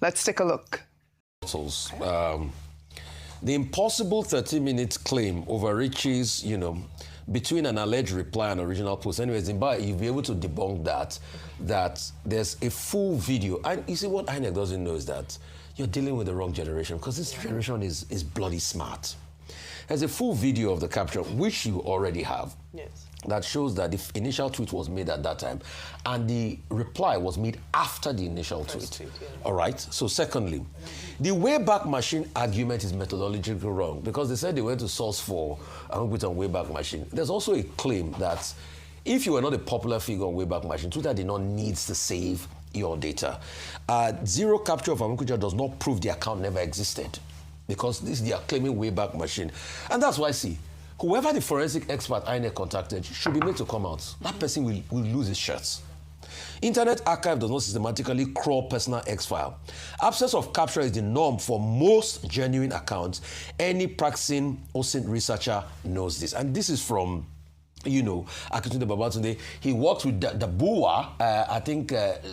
Let's take a look. The impossible 30-minute claim overreaches, between an alleged reply and original post. Anyways, you'll be able to debunk that there's a full video. And you see, what INEC doesn't know is that you're dealing with the wrong generation, because this generation is bloody smart. There's a full video of the capture, which you already have. Yes. That shows that the initial tweet was made at that time, and the reply was made after the initial tweet. All right? So secondly, the Wayback Machine argument is methodologically wrong, because they said they went to source for on Wayback Machine. There's also a claim that if you were not a popular figure on Wayback Machine, Twitter did not need to save your data. Zero capture of Amokucha does not prove the account never existed, because they are claiming Wayback Machine. And that's why, see, whoever the forensic expert INEC contacted should be made to come out. That person will lose his shirts. Internet Archive does not systematically crawl personal X-file. Absence of capture is the norm for most genuine accounts. Any practicing OSINT researcher knows this. And this is from, Akitunde Babatunde. He works with Dabuwa,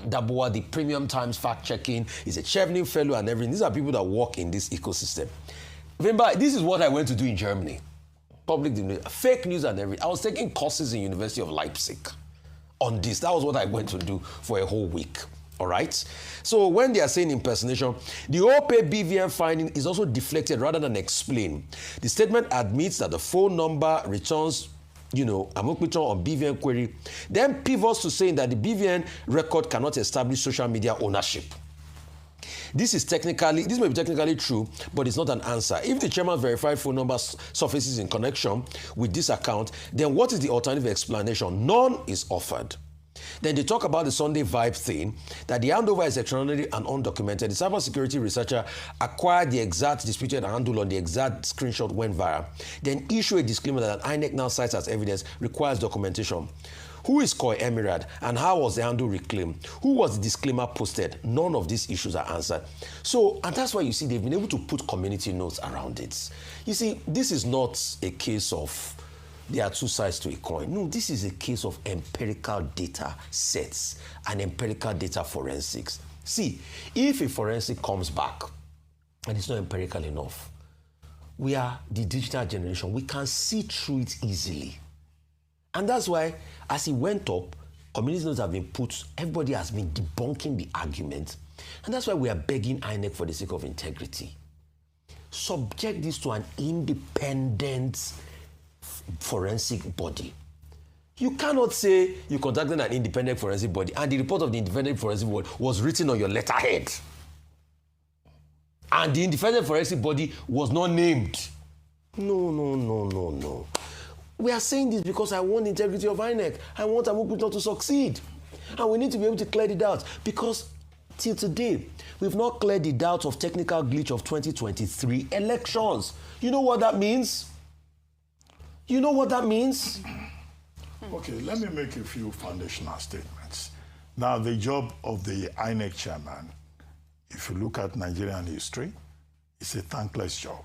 Dabuwa, the Premium Times fact-checking. He's a Chevening fellow and everything. These are people that work in this ecosystem. Remember, this is what I went to do in Germany. Public fake news and everything. I was taking courses in University of Leipzig on this. That was what I went to do for a whole week. All right? So when they are saying impersonation, the OPay BVN finding is also deflected rather than explained. The statement admits that the phone number returns, Amokucha on BVN query, then pivots to saying that the BVN record cannot establish social media ownership. This may be technically true, but it's not an answer. If the chairman's verified phone number surfaces in connection with this account, then what is the alternative explanation? None is offered. Then they talk about the Sunday Vibe thing, that the handover is extraordinary and undocumented. The cybersecurity researcher acquired the exact disputed handle on the exact screenshot went viral. Then issue a disclaimer that an INEC now cites as evidence requires documentation. Who is Koi Emirad, and how was the handle reclaimed? Who was the disclaimer posted? None of these issues are answered. So, and that's why you see they've been able to put community notes around it. You see, this is not a case of there are two sides to a coin. No, this is a case of empirical data sets and empirical data forensics. See, if a forensic comes back and it's not empirical enough, we are the digital generation. We can see through it easily. And that's why, as it went up, community notes have been put, everybody has been debunking the argument. And that's why we are begging INEC for the sake of integrity. Subject this to an independent forensic body. You cannot say you contacted an independent forensic body and the report of the independent forensic body was written on your letterhead. And the independent forensic body was not named. No. We are saying this because I want the integrity of INEC. I want Amokucha to succeed. And we need to be able to clear the doubts, because till today, we've not cleared the doubts of technical glitch of 2023 elections. You know what that means? Okay, let me make a few foundational statements. Now, the job of the INEC chairman, if you look at Nigerian history, it's a thankless job.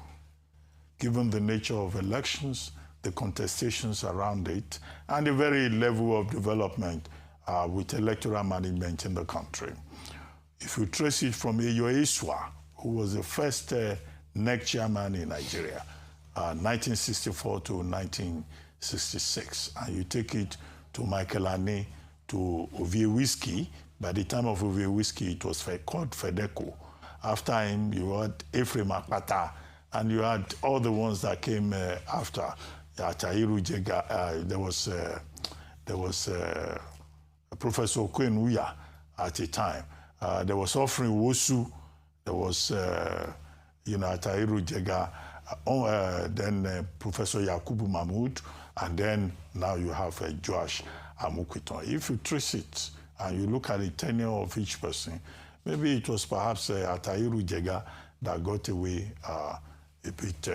Given the nature of elections, the contestations around it, and the very level of development with electoral management in the country. If you trace it from Eyo Iswa, who was the first NEC chairman in Nigeria, 1964 to 1966, and you take it to Michael Ani, to Ovie Whiskey. By the time of Ovie Whiskey, it was called FEDECO. After him, you had Ephraim Akpata, and you had all the ones that came after. Atahiru Jega, there was Professor Okwenuya at the time. There was Offering Wosu. There was Atahiru Jega. Then Professor Yakubu Mahmoud, and then now you have Joash Amokucha. If you trace it and you look at the tenure of each person, maybe it was perhaps Atahiru Jega that got away a bit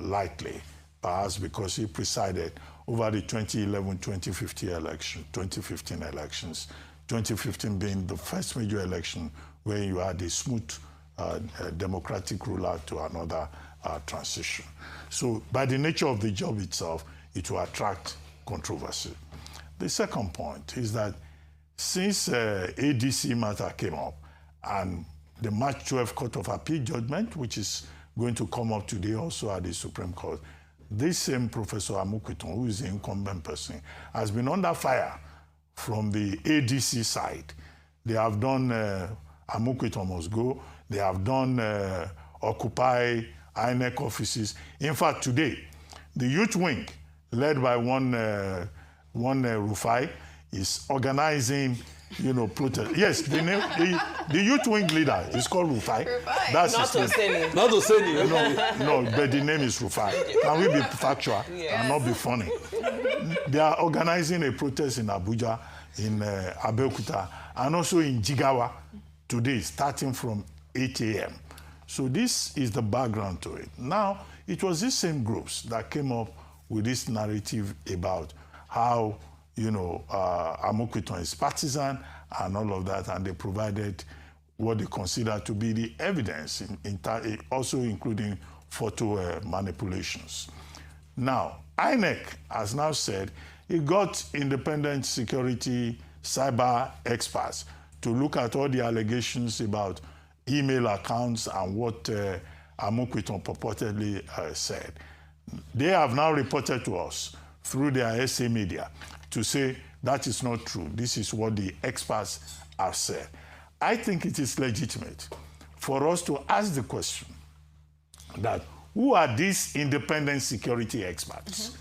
lightly, perhaps because he presided over the 2011-2015 election, 2015 elections, 2015 being the first major election where you had a smooth democratic ruler to another transition. So by the nature of the job itself, it will attract controversy. The second point is that since ADC matter came up and the March 12 Court of Appeal judgment, which is going to come up today also at the Supreme Court. This same Professor Amopitan, who is the incumbent person, has been under fire from the ADC side. They have done Amopitan must go. They have done Occupy INEC offices. In fact, today, the youth wing, led by one Rufai, is organizing, protest. Yes, the youth wing leader is called Rufai. That's not his name. Oseni. Not Oseni. No, but the name is Rufai. Can we be factual and not be funny? They are organizing a protest in Abuja, in Abeokuta, and also in Jigawa today, starting from 8 a.m. So this is the background to it. Now, it was these same groups that came up with this narrative about how, Amopitan is partisan and all of that, and they provided what they consider to be the evidence, also including photo manipulations. Now, INEC has now said it got independent security cyber experts to look at all the allegations about email accounts and what Amopitan purportedly said. They have now reported to us through their SA media to say that is not true. This is what the experts have said. I think it is legitimate for us to ask the question that who are these independent security experts?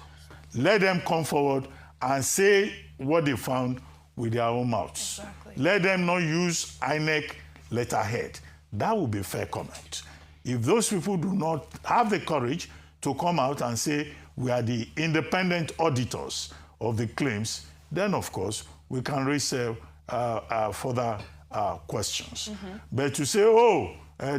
Let them come forward and say what they found with their own mouths. Exactly. Let them not use INEC letterhead. That would be fair comment. If those people do not have the courage to come out and say we are the independent auditors of the claims, then of course we can raise further questions. But to say,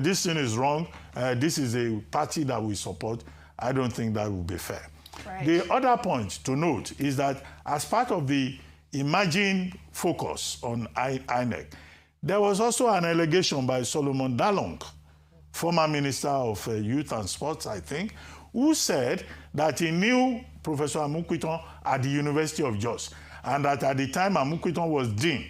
this thing is wrong, this is a party that we support, I don't think that would be fair. Right. The other point to note is that as part of the emerging focus on INEC, there was also an allegation by Solomon Dalong, former Minister of Youth and Sports, I think, who said that he knew Professor Amopitan at the University of Jos, and that at the time Amopitan was dean,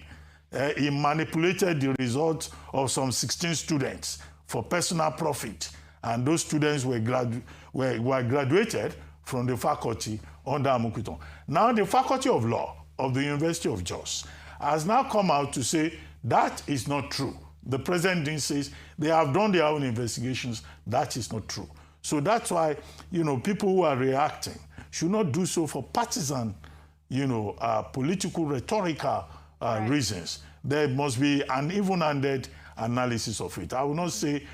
he manipulated the results of some 16 students for personal profit, and those students were graduated from the faculty under Amopitan. Now the Faculty of Law of the University of Jos has now come out to say that is not true. The President Dean says they have done their own investigations. That is not true. So that's why, people who are reacting should not do so for partisan, political, rhetorical reasons. There must be an even-handed analysis of it. I will not say,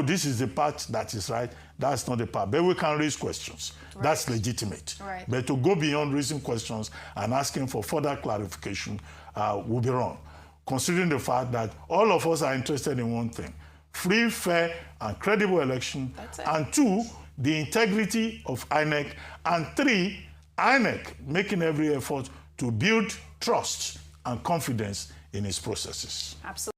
this is the part that is right. That's not the part. But we can raise questions. Right. That's legitimate. Right. But to go beyond raising questions and asking for further clarification would be wrong, considering the fact that all of us are interested in one thing: free, fair, and credible election. And 2, the integrity of INEC. And 3, INEC making every effort to build trust and confidence in its processes. Absolutely.